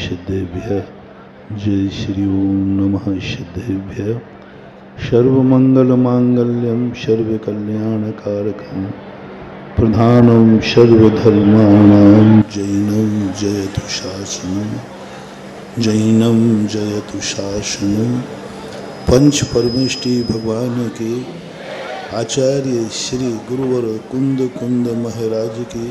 सिद्धेभ्यः। जय श्री ओम नमः सिद्धेभ्यः। सर्वमंगलमांगल्यं सर्वकल्याणकारकं प्रधानं सर्वधर्माणां जैनं जयतु शासनं। जैनं जयतु शासनं। पंच परमेष्टि भगवान के आचार्य श्री गुरुवर कुंद कुंद महाराज के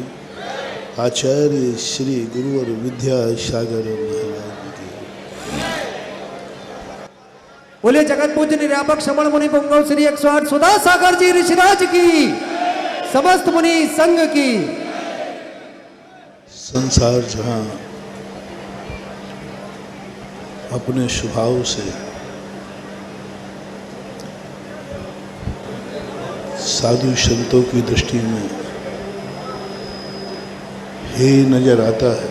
आचार्य श्री गुरुवर विद्यासागर महाराज के। बोले जगत पूज्य निरापक श्रवण मुनि पुंगव श्री 108 सुधा सागर जी ऋषिराज की समस्त मुनि संघ की। संसार जहाँ अपने स्वभाव से साधु संतों की दृष्टि में हे नजर आता है,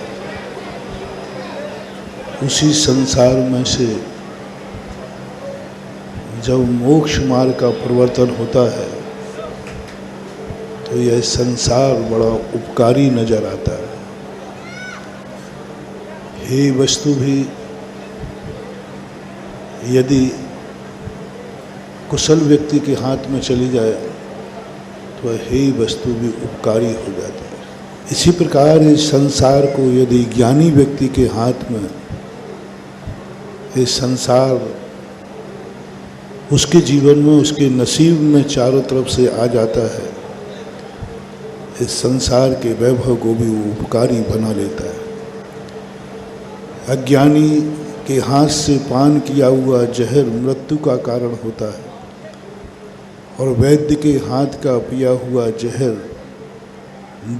उसी संसार में से जब मोक्ष मार्ग का परिवर्तन होता है तो यह संसार बड़ा उपकारी नजर आता है। हे वस्तु भी यदि कुशल व्यक्ति के हाथ में चली जाए तो हे वस्तु भी उपकारी हो जाती है। इसी प्रकार इस संसार को यदि ज्ञानी व्यक्ति के हाथ में ये संसार उसके जीवन में उसके नसीब में चारों तरफ से आ जाता है, इस संसार के वैभव को भी वो उपकारी बना लेता है। अज्ञानी के हाथ से पान किया हुआ जहर मृत्यु का कारण होता है और वैद्य के हाथ का पिया हुआ जहर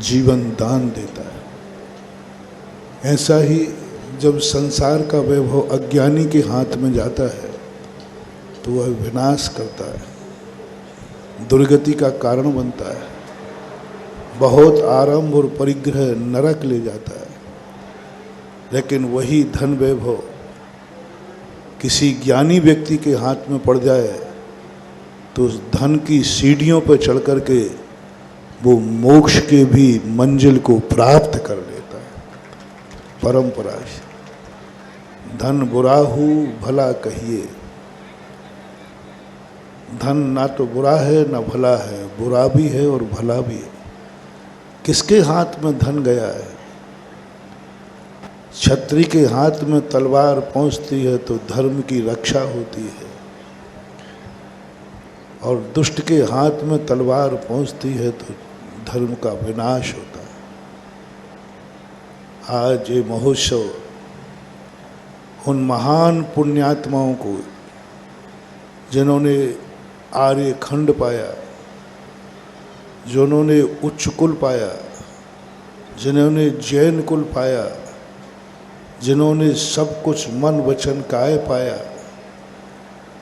जीवन दान देता है। ऐसा ही जब संसार का वैभव अज्ञानी के हाथ में जाता है तो वह विनाश करता है, दुर्गति का कारण बनता है, बहुत आरंभ और परिग्रह नरक ले जाता है। लेकिन वही धन वैभव किसी ज्ञानी व्यक्ति के हाथ में पड़ जाए तो उस धन की सीढ़ियों पर चढ़ कर के वो मोक्ष के भी मंजिल को प्राप्त कर लेता है। परंपरा धन बुरा हो भला कहिए, धन ना तो बुरा है ना भला है, बुरा भी है और भला भी है। किसके हाथ में धन गया है? छत्री के हाथ में तलवार पहुंचती है तो धर्म की रक्षा होती है और दुष्ट के हाथ में तलवार पहुंचती है तो धर्म का विनाश होता है। आज ये महोत्सव उन महान पुण्यात्माओं को जिन्होंने आर्य खंड पाया, जिन्होंने उच्च कुल पाया, जिन्होंने जैन कुल पाया, जिन्होंने सब कुछ मन वचन काय पाया,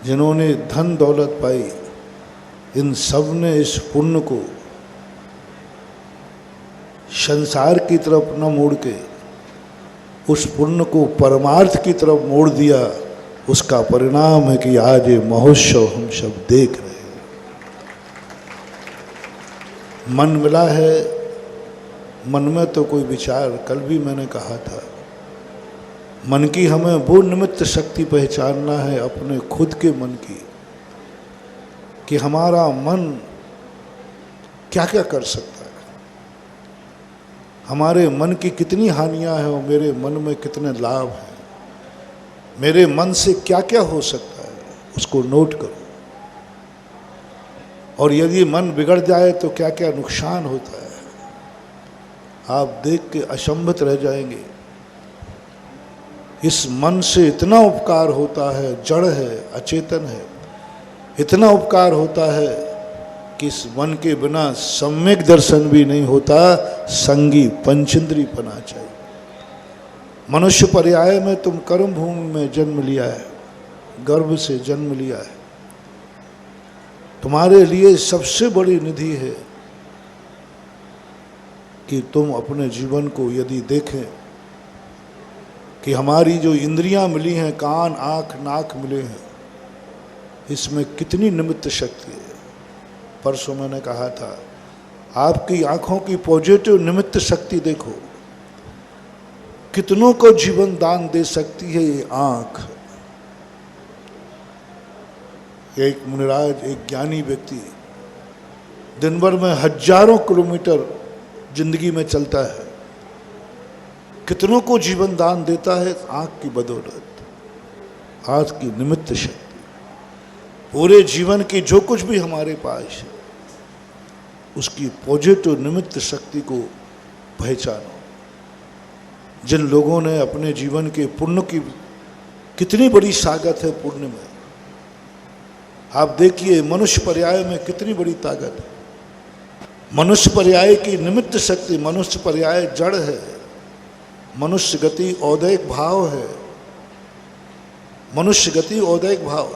जिन्होंने धन दौलत पाई, इन सब ने इस पुण्य को संसार की तरफ न मोड़ के उस पुण्य को परमार्थ की तरफ मोड़ दिया। उसका परिणाम है कि आज ये महोत्सव हम सब देख रहे हैं। मन मिला है, मन में तो कोई विचार, कल भी मैंने कहा था, मन की हमें वो निमित्त शक्ति पहचानना है अपने खुद के मन की कि हमारा मन क्या क्या कर सकता है, हमारे मन की कितनी हानियां हैं और मेरे मन में कितने लाभ हैं, मेरे मन से क्या क्या हो सकता है, उसको नोट करो। और यदि मन बिगड़ जाए तो क्या क्या नुकसान होता है, आप देख के अचंभित रह जाएंगे। इस मन से इतना उपकार होता है, जड़ है, अचेतन है, इतना उपकार होता है कि इस मन के बिना सम्यक दर्शन भी नहीं होता, संगी पंचेंद्री पना चाहिए। मनुष्य पर्याय में तुम कर्म भूमि में जन्म लिया है, गर्भ से जन्म लिया है। तुम्हारे लिए सबसे बड़ी निधि है कि तुम अपने जीवन को यदि देखें कि हमारी जो इंद्रियां मिली हैं, कान आँख नाक मिले हैं, इसमें कितनी निमित्त शक्ति है। परसों मैंने कहा था, आपकी आँखों की पॉजिटिव निमित्त शक्ति देखो, कितनों को जीवन दान दे सकती है ये आंख। एक मुनिराज, एक ज्ञानी व्यक्ति दिन भर में हजारों किलोमीटर जिंदगी में चलता है, कितनों को जीवन दान देता है आंख की बदौलत, आंख की निमित्त शक्ति। पूरे जीवन की जो कुछ भी हमारे पास है उसकी पॉजिटिव निमित्त शक्ति को पहचानो। जिन लोगों ने अपने जीवन के पुण्य की, कितनी बड़ी सागत है पुण्य में। आप देखिए मनुष्य पर्याय में कितनी बड़ी ताकत है। मनुष्य पर्याय की निमित्त शक्ति, मनुष्य पर्याय जड़ है, मनुष्य गति औदैक भाव है। मनुष्य गति औदैक भाव,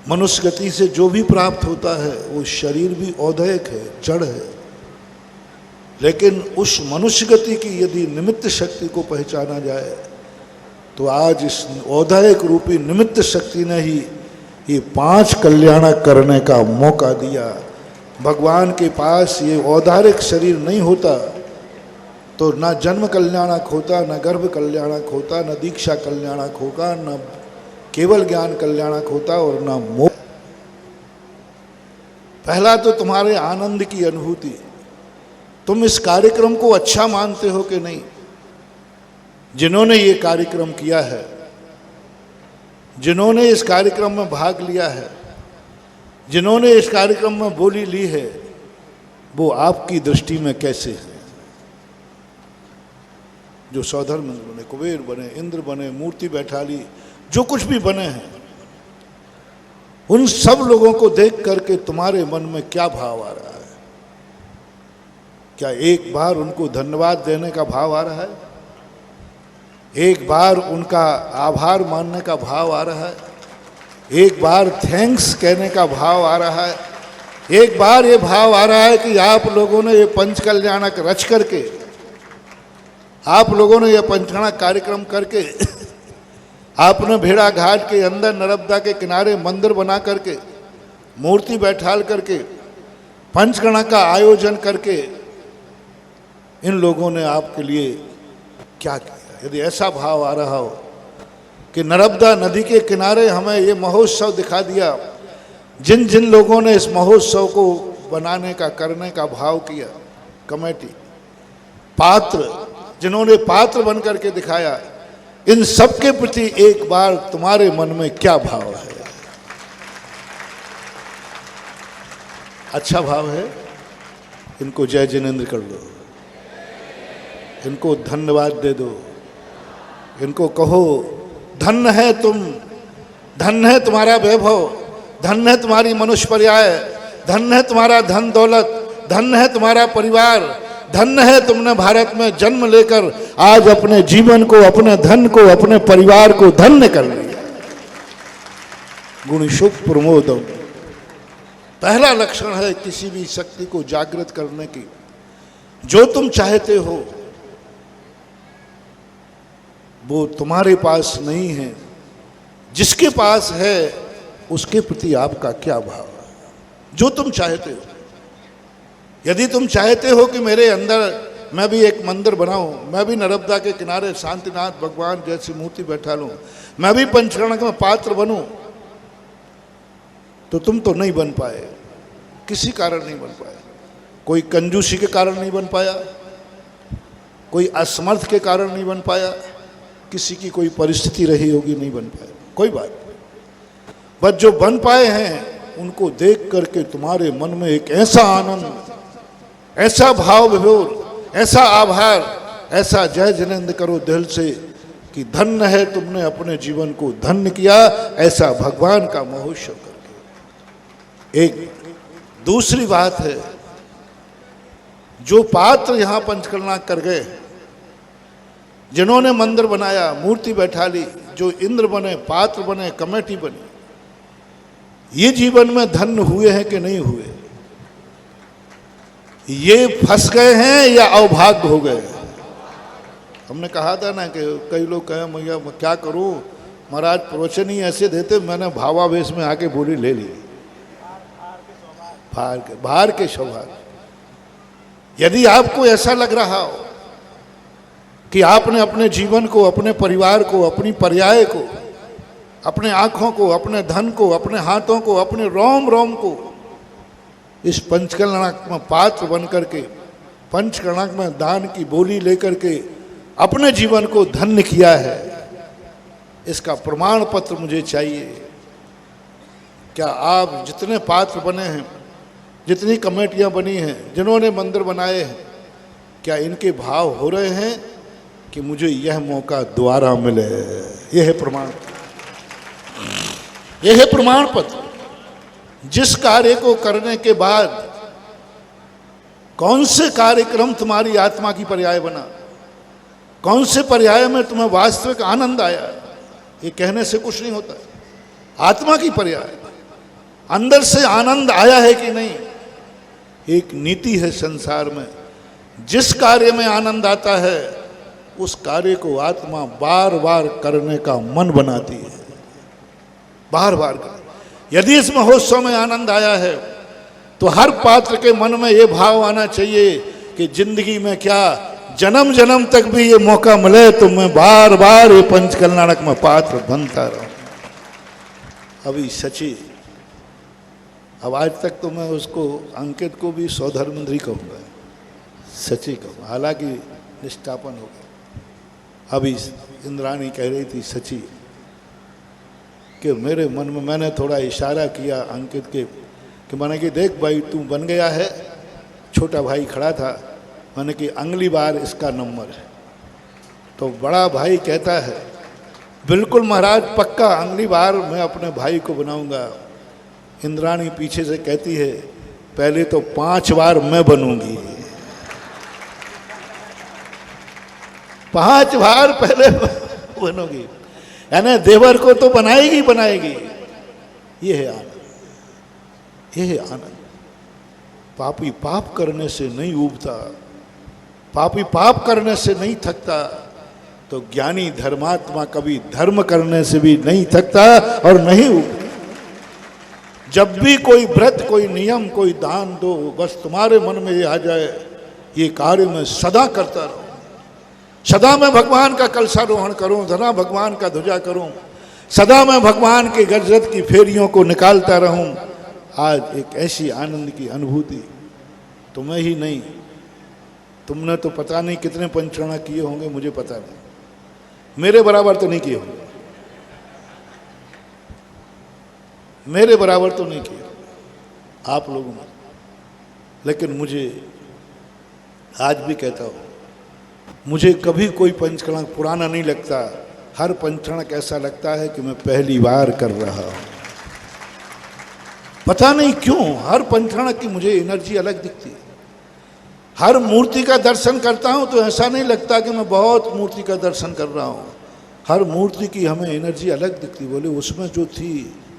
मनुष्य गति से जो भी प्राप्त होता है वो शरीर भी औदैक है, जड़ है। लेकिन उस मनुष्य गति की यदि निमित्त शक्ति को पहचाना जाए तो आज इस औदैक रूपी निमित्त शक्ति ने ही ये 5 कल्याण करने का मौका दिया। भगवान के पास ये औदारिक शरीर नहीं होता तो न जन्म कल्याणक होता, न गर्भ कल्याणक होता, न दीक्षा कल्याणक होगा, न केवल ज्ञान कल्याणक होता और न मोक्ष। पहला तो तुम्हारे आनंद की अनुभूति। तुम इस कार्यक्रम को अच्छा मानते हो कि नहीं? जिन्होंने ये कार्यक्रम किया है, जिन्होंने इस कार्यक्रम में भाग लिया है, जिन्होंने इस कार्यक्रम में बोली ली है, वो आपकी दृष्टि में कैसे है? जो सौधर्म बने, कुबेर बने, इंद्र बने, मूर्ति बैठा ली, जो कुछ भी बने हैं, उन सब लोगों को देख करके तुम्हारे मन में क्या भाव आ रहा है? क्या एक बार उनको धन्यवाद देने का भाव आ रहा है? एक बार उनका आभार मानने का भाव आ रहा है? एक बार थैंक्स कहने का भाव आ रहा है? एक बार ये भाव आ रहा है कि आप लोगों ने ये पंच कल्याणक रच करके, आप लोगों ने ये पंचकणा कार्यक्रम करके, आपने भेड़ा घाट के अंदर नर्मदा के किनारे मंदिर बना करके, मूर्ति बैठाल करके, पंचकणा का आयोजन करके इन लोगों ने आपके लिए क्या किया? यदि ऐसा भाव आ रहा हो कि नर्मदा नदी के किनारे हमें ये महोत्सव दिखा दिया, जिन जिन लोगों ने इस महोत्सव को बनाने का, करने का भाव किया, कमेटी, पात्र, जिन्होंने पात्र बन करके दिखाया, इन सब के प्रति एक बार तुम्हारे मन में क्या भाव है? अच्छा भाव है? इनको जय जिनेंद्र कर दो, इनको धन्यवाद दे दो, इनको कहो धन्य है तुम, धन्य है तुम्हारा वैभव, धन्य है तुम्हारी मनुष्य पर्याय, धन्य है तुम्हारा धन दौलत, धन्य है तुम्हारा परिवार, धन्य है तुमने भारत में जन्म लेकर आज अपने जीवन को, अपने धन को, अपने परिवार को धन्य कर लिया। गुण शुभ प्रमोदम पहला लक्षण है किसी भी शक्ति को जागृत करने की। जो तुम चाहते हो वो तुम्हारे पास नहीं है, जिसके पास है उसके प्रति आपका क्या भाव है? जो तुम चाहते हो, यदि तुम चाहते हो कि मेरे अंदर मैं भी एक मंदिर बनाऊं, मैं भी नर्मदा के किनारे शांतिनाथ भगवान जैसी मूर्ति बैठा लूं, मैं भी पंचकर्णक में पात्र बनूं, तो तुम तो नहीं बन पाए, किसी कारण नहीं बन पाए। कोई कंजूसी के कारण नहीं बन पाया, कोई असमर्थ के कारण नहीं बन पाया, किसी की कोई परिस्थिति रही होगी नहीं बन पाए, कोई बात नहीं। बस जो बन पाए हैं उनको देख करके तुम्हारे मन में एक ऐसा आनंद, ऐसा भाव विभोर, ऐसा आभार, ऐसा जय जिनेंद्र करो दिल से कि धन्य है तुमने अपने जीवन को धन्य किया, ऐसा भगवान का महोत्सव करके। एक दूसरी बात है, जो पात्र यहां पंचकर्णा कर गए, जिन्होंने मंदिर बनाया, मूर्ति बैठा ली, जो इंद्र बने, पात्र बने, कमेटी बनी, ये जीवन में धन्य हुए हैं कि नहीं हुए? ये फंस गए हैं या अवभाग्य हो गए? हमने कहा था ना कि कई लोग कहे भैया मैं क्या करूं, महाराज प्रवचन ही ऐसे देते, मैंने भावावेश में आके बोली ले ली, बाहर के सौभाग्य। यदि आपको ऐसा लग रहा हो कि आपने अपने जीवन को, अपने परिवार को, अपनी पर्याय को, अपने आँखों को, अपने धन को, अपने हाथों को, अपने रोम रोम को इस पंचकल्याणक में पात्र बन करके, पंचकल्याणक में दान की बोली लेकर के अपने जीवन को धन्य किया है। इसका प्रमाण पत्र मुझे चाहिए। क्या आप जितने पात्र बने हैं, जितनी कमेटियां बनी हैं, जिन्होंने मंदिर बनाए हैं, क्या इनके भाव हो रहे हैं कि मुझे यह मौका दोबारा मिले? यह है प्रमाण, यह है प्रमाण पत्र। जिस कार्य को करने के बाद कौन से कार्यक्रम तुम्हारी आत्मा की पर्याय बना, कौन से पर्याय में तुम्हें वास्तविक आनंद आया, ये कहने से कुछ नहीं होता। आत्मा की पर्याय, अंदर से आनंद आया है कि नहीं। एक नीति है संसार में, जिस कार्य में आनंद आता है उस कार्य को आत्मा बार बार करने का मन बनाती है, बार बार कर। यदि इस महोत्सव में आनंद आया है तो हर पात्र के मन में ये भाव आना चाहिए कि जिंदगी में क्या जन्म जन्म तक भी ये मौका मिले तो मैं बार बार ये पंचकल्याणक में पात्र बनता रहूं। अभी सची, अब आज तक तो मैं उसको अंकित को भी सौधर्मेंद्री कहूँगा, सची कहूँ, हालांकि निष्ठापन हो गया। अभी इंद्राणी कह रही थी सची कि मेरे मन में मैंने थोड़ा इशारा किया अंकित के कि मैंने कि देख भाई तू बन गया है। छोटा भाई खड़ा था, मैंने कि अगली बार इसका नंबर है। तो बड़ा भाई कहता है बिल्कुल महाराज पक्का, अगली बार मैं अपने भाई को बनाऊंगा। इंद्राणी पीछे से कहती है पहले तो 5 बार मैं बनूंगी, 5 बार पहले बनूंगी, यानी देवर को तो बनाएगी बनाएगी। ये है आनंद, ये है आनंद। पापी पाप करने से नहीं उबता, पापी पाप करने से नहीं थकता, तो ज्ञानी धर्मात्मा कभी धर्म करने से भी नहीं थकता और नहीं उबता। जब भी कोई व्रत, कोई नियम, कोई दान दो, बस तुम्हारे मन में ये आ जाए ये कार्य मैं सदा करता रहूं, सदा मैं भगवान का कलशारोहण करूं, सदा भगवान का ध्वजा करूं, सदा मैं भगवान के गजरत की फेरियों को निकालता रहूं। आज एक ऐसी आनंद की अनुभूति तुम्हें ही नहीं, तुमने तो पता नहीं कितने पंचकर्णा किए होंगे, मुझे पता नहीं, मेरे बराबर तो नहीं किए होंगे, मेरे बराबर तो नहीं किए आप लोगों ने। लेकिन मुझे आज भी कहता हूँ, मुझे कभी कोई पंचकर्णा पुराना नहीं लगता। हर पंचकर्णा ऐसा लगता है कि मैं पहली बार कर रहा हूँ। पता नहीं क्यों हर पंचकर्णा की मुझे एनर्जी अलग दिखती है। हर मूर्ति का दर्शन करता हूँ तो ऐसा नहीं लगता कि मैं बहुत मूर्ति का दर्शन कर रहा हूँ। हर मूर्ति की हमें एनर्जी अलग दिखती। बोले उसमें जो थी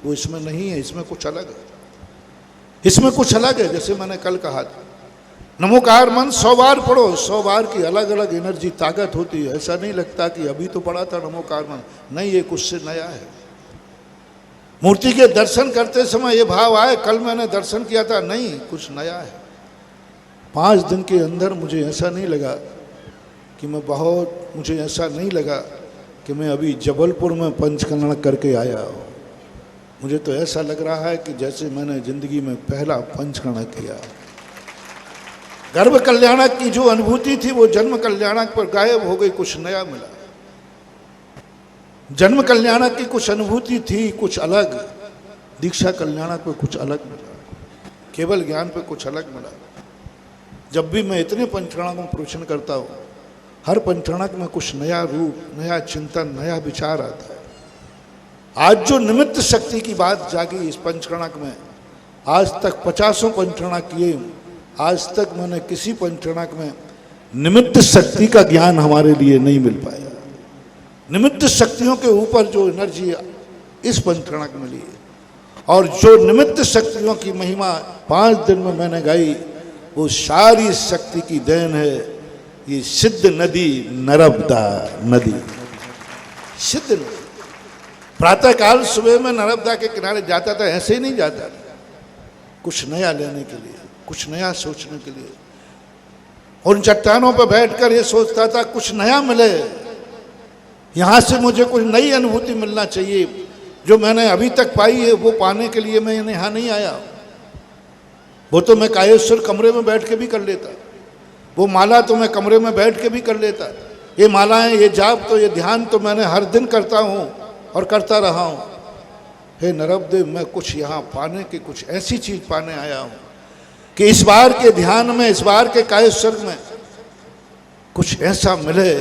वो इसमें नहीं है, इसमें कुछ अलग है, इसमें कुछ अलग है। जैसे मैंने कल कहा था, नमोकार मन 100 बार पढ़ो, 100 बार की अलग अलग एनर्जी ताकत होती है। ऐसा नहीं लगता कि अभी तो पढ़ा था नमोकार मन, नहीं, ये कुछ से नया है। मूर्ति के दर्शन करते समय ये भाव आए कल मैंने दर्शन किया था, नहीं, कुछ नया है। 5 दिन के अंदर मुझे ऐसा नहीं लगा कि मैं बहुत, मुझे ऐसा नहीं लगा कि मैं अभी जबलपुर में पंचकर्णा करके आया हूँ। मुझे तो ऐसा लग रहा है कि जैसे मैंने जिंदगी में पहला पंचकर्णा किया। गर्भ कल्याणक की जो अनुभूति थी वो जन्म कल्याणक पर गायब हो गई, कुछ नया मिला। जन्म कल्याणक की कुछ अनुभूति थी, कुछ अलग। दीक्षा कल्याणक पे कुछ अलग मिला, केवल ज्ञान पे कुछ अलग मिला। जब भी मैं इतने पंचकर्णा में प्रवचन करता हूँ, हर पंचकर्णा में कुछ नया रूप, नया चिंतन, नया विचार आता है। आज जो निमित्त शक्ति की बात जागी इस पंचकर्णा में, आज तक 50 पंचकर्णा किए, आज तक मैंने किसी पंचकर्णा में निमित्त शक्ति का ज्ञान हमारे लिए नहीं मिल पाया। निमित्त शक्तियों के ऊपर जो एनर्जी इस पंचकर्णा में मिली है, और जो निमित्त शक्तियों की महिमा 5 दिन में मैंने गाई, वो सारी शक्ति की देन है ये सिद्ध नदी नर्मदा नदी। सिद्ध नदी प्रातःकाल सुबह में नर्मदा के किनारे जाता था, ऐसे ही नहीं जाता था, कुछ नया लेने के लिए, कुछ नया सोचने के लिए। उन चट्टानों पर बैठकर ये सोचता था कुछ नया मिले, यहाँ से मुझे कुछ नई अनुभूति मिलना चाहिए। जो मैंने अभी तक पाई है वो पाने के लिए मैं यहाँ नहीं आया। वो तो मैं कायेश्वर कमरे में बैठ के भी कर लेता, वो माला तो मैं कमरे में बैठ के भी कर लेता। ये मालाएं, ये जाप तो, ये ध्यान तो मैंने हर दिन करता हूँ और करता रहा हूँ। हे नरब्देव, मैं कुछ यहाँ पाने की, कुछ ऐसी चीज़ पाने आया हूँ कि इस बार के ध्यान में, इस बार के कायेश्वर में कुछ ऐसा मिले,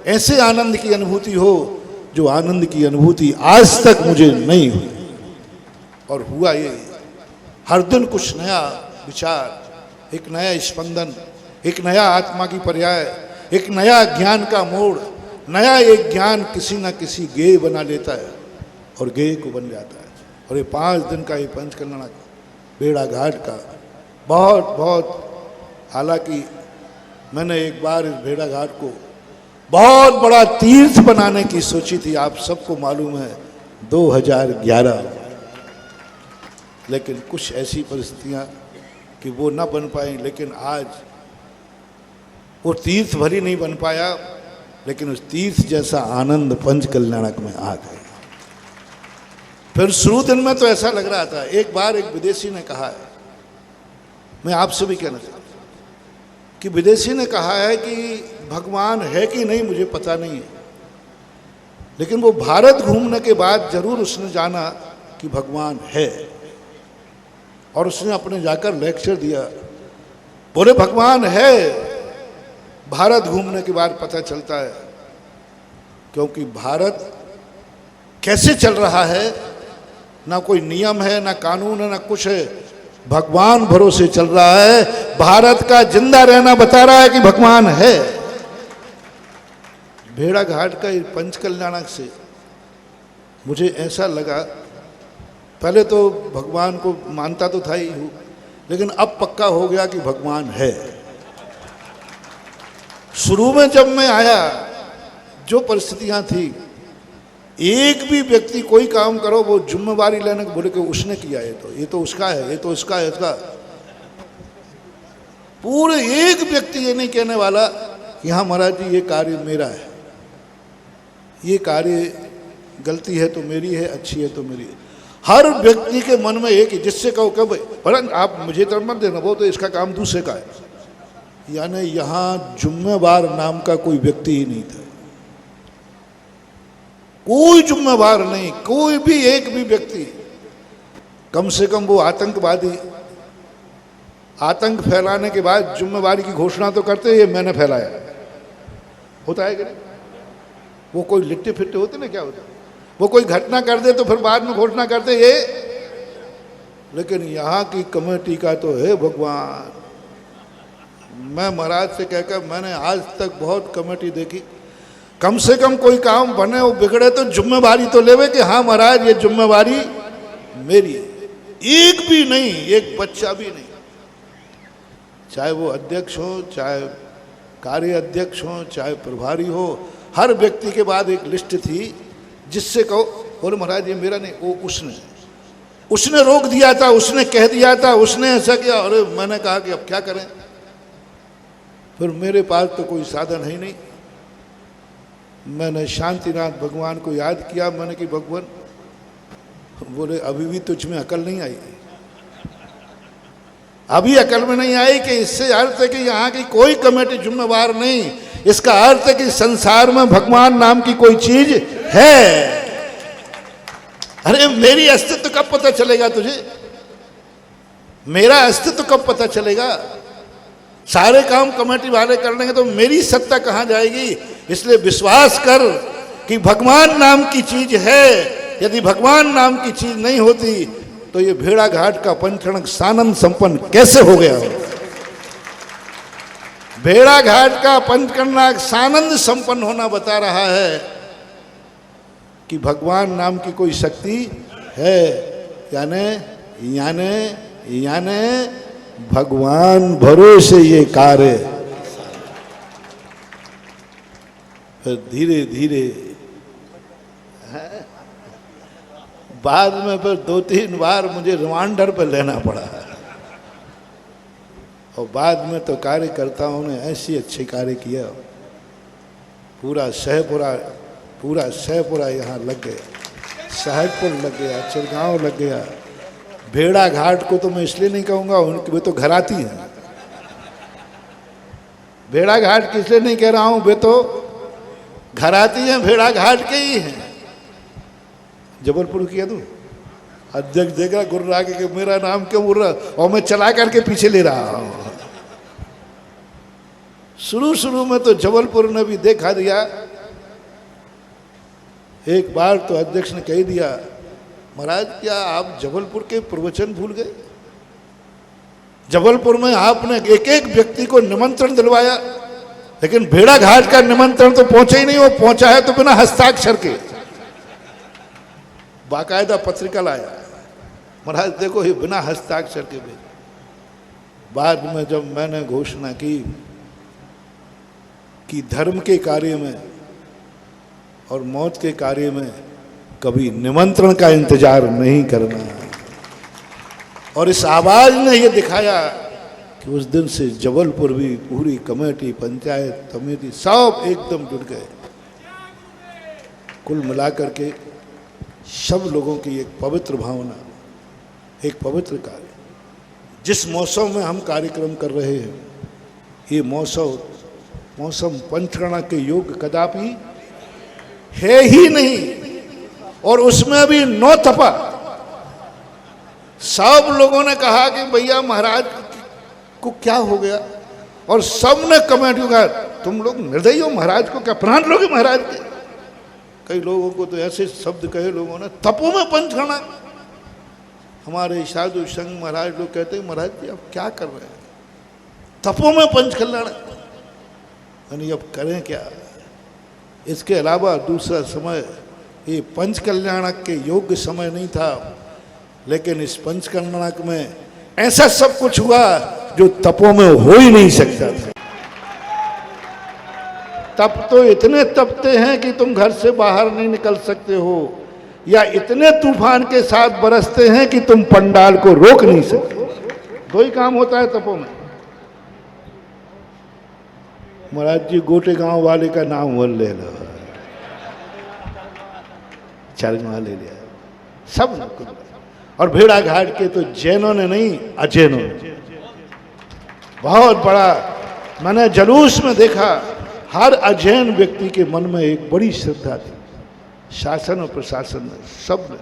ऐसे आनंद की अनुभूति हो जो आनंद की अनुभूति आज तक मुझे नहीं हुई। और हुआ ये, हर दिन कुछ नया विचार, एक नया स्पंदन, एक नया आत्मा की पर्याय, एक नया ज्ञान का मोड़, नया एक ज्ञान किसी न किसी गेय बना लेता है और गेय को बन जाता है। और ये 5 दिन का ये पंचकल्याण बेड़ा घाट का बहुत, हालांकि मैंने एक बार इस बेड़ा घाट को बहुत बड़ा तीर्थ बनाने की सोची थी, आप सबको मालूम है, 2011, लेकिन कुछ ऐसी परिस्थितियां कि वो ना बन पाई। लेकिन आज वो तीर्थ भली नहीं बन पाया, लेकिन उस तीर्थ जैसा आनंद पंचकल्याणक में आ गया। फिर शुरू दिन में तो ऐसा लग रहा था। एक बार एक विदेशी ने कहा है, मैं आपसे भी कहना चाहता हूं कि विदेशी ने कहा है कि भगवान है कि नहीं मुझे पता नहीं है, लेकिन वो भारत घूमने के बाद जरूर उसने जाना कि भगवान है। और उसने अपने जाकर लेक्चर दिया, बोले भगवान है, भारत घूमने के बाद पता चलता है। क्योंकि भारत कैसे चल रहा है, ना कोई नियम है, ना कानून है, ना कुछ है, भगवान भरोसे चल रहा है। भारत का जिंदा रहना बता रहा है कि भगवान है। भेड़ा घाट का पंचकल्याणक से मुझे ऐसा लगा, पहले तो भगवान को मानता तो था ही हूँ, लेकिन अब पक्का हो गया कि भगवान है। शुरू में जब मैं आया, जो परिस्थितियां थी, एक भी व्यक्ति कोई काम करो वो जिम्मेवारी लेने को बोले कि उसने किया है, तो ये तो उसका है, ये तो उसका है, इसका। पूरे एक व्यक्ति ये नहीं कहने वाला कि हाँ महाराज जी ये कार्य मेरा है, ये कार्य गलती है तो मेरी है, अच्छी है तो मेरी है। हर व्यक्ति के मन में एक ही, जिससे कहो कब पर आप मुझे तरफ मत देना, वो तो इसका काम दूसरे का है। यानी यहाँ जिम्मेवार नाम का कोई व्यक्ति ही नहीं था, कोई जिम्मेवार नहीं, कोई भी एक भी व्यक्ति। कम से कम वो आतंकवादी आतंक फैलाने के बाद जिम्मेवारी की घोषणा तो करते, ये मैंने फैलाया, होता है कि नहीं? वो कोई लिट्टे फिट्टे होते ना, क्या होता, वो कोई घटना कर दे तो फिर बाद में घोषणा करते ये। लेकिन यहाँ की कमेटी का तो है भगवान। मैं महाराज से कहकर मैंने आज तक बहुत कमेटी देखी, कम से कम कोई काम बने वो बिगड़े तो जिम्मेवारी तो लेवे कि हाँ महाराज ये जिम्मेवारी मेरी है। एक भी नहीं, एक बच्चा भी नहीं, चाहे वो अध्यक्ष हो, चाहे कार्य अध्यक्ष हो, चाहे प्रभारी हो, हर व्यक्ति के बाद एक लिस्ट थी, जिससे कहो बोले महाराज ये मेरा नहीं, वो उसने रोक दिया था, उसने कह दिया था, उसने ऐसा किया। अरे मैंने कहा कि अब क्या करें, फिर मेरे पास तो कोई साधन है ही नहीं। मैंने शांतिनाथ भगवान को याद किया, मैंने कि भगवान, बोले अभी भी तुझ में अकल नहीं आई, अभी अकल में नहीं आई कि इससे अर्थ है कि यहाँ की कोई कमेटी जिम्मेवार नहीं, इसका अर्थ है कि संसार में भगवान नाम की कोई चीज है। अरे मेरी अस्तित्व कब पता चलेगा तुझे, मेरा अस्तित्व कब पता चलेगा? सारे काम कमेटी वाले कर लेंगे तो मेरी सत्ता कहाँ जाएगी? इसलिए विश्वास कर कि भगवान नाम की चीज है। यदि भगवान नाम की चीज नहीं होती तो ये भेड़ा घाट का पंचकल्याणक सानंद संपन्न कैसे हो गया? भेड़ा घाट का पंचकल्याणक सानंद संपन्न होना बता रहा है कि भगवान नाम की कोई शक्ति है। यानी भगवान भरोसे ये कार्य। फिर धीरे धीरे बाद में फिर 2-3 बार मुझे रिमांडर पर लेना पड़ा। और बाद में तो कार्यकर्ताओं ने ऐसे अच्छे कार्य किया, पूरा शहपुरा यहाँ लग गया, साहेबपुर लग गया, चिरगांव लग गया। भेड़ा घाट को तो मैं इसलिए नहीं कहूँगा, उनके वे तो घराती हैं। भेड़ा घाट किसलिए नहीं कह रहा हूँ, वे तो घराती हैं, भेड़ा घाट के ही हैं। जबलपुर किया तू अध्यक्ष देगा गुर्रा के कि मेरा नाम क्यों बोल रहा, और मैं चला करके पीछे ले रहा हूँ। शुरू में तो जबलपुर ने भी देखा दिया। एक बार तो अध्यक्ष ने कह दिया, महाराज क्या आप जबलपुर के प्रवचन भूल गए? जबलपुर में आपने एक एक व्यक्ति को निमंत्रण दिलवाया, लेकिन भेड़ा घाट का निमंत्रण तो पहुंचा ही नहीं। वो पहुंचा है तो बिना हस्ताक्षर के, बाकायदा पत्रिका लाया, महाराज देखो ये बिना हस्ताक्षर के भेज। बाद में जब मैंने घोषणा की कि धर्म के कार्य में और मौत के कार्य में कभी निमंत्रण का इंतजार नहीं करना, और इस आवाज ने यह दिखाया कि उस दिन से जबलपुर भी पूरी कमेटी, पंचायत समिति सब एकदम जुट गए। कुल मिलाकर के सब लोगों की एक पवित्र भावना, एक पवित्र कार्य। जिस मौसम में हम कार्यक्रम कर रहे हैं, ये मौसम पंचकर्णा के योग कदापि है ही नहीं, और उसमें भी 9 तपा। सब लोगों ने कहा कि भैया महाराज को क्या हो गया, और सब ने कमेंट किया तुम लोग निर्दयी हो, महाराज को क्या प्राण लोगे महाराज के। कई लोगों को तो ऐसे शब्द कहे लोगों ने, तपों में पंचकर्णा। हमारे साधु संघ महाराज लोग कहते हैं महाराज जी आप क्या कर रहे हैं, तपों में पंचकल्याण, यानी अब करें क्या। इसके अलावा दूसरा समय ये पंचकल्याणक के योग्य समय नहीं था, लेकिन इस पंचकल्याणक में ऐसा सब कुछ हुआ जो तपों में हो ही नहीं सकता था। तप तो इतने तपते हैं कि तुम घर से बाहर नहीं निकल सकते हो, या इतने तूफान के साथ बरसते हैं कि तुम पंडाल को रोक नहीं सकते। 2 ही काम होता है तपों में। महाराज जी गोटे गांव वाले का नाम वन ले लो, चारगमा ले लिया सब ने। और भेड़ा घाट के तो जैनों ने नहीं, अजैनों ने बहुत बड़ा, मैंने जुलूस में देखा, हर अजैन व्यक्ति के मन में एक बड़ी श्रद्धा थी। शासन और प्रशासन ने, सब ने,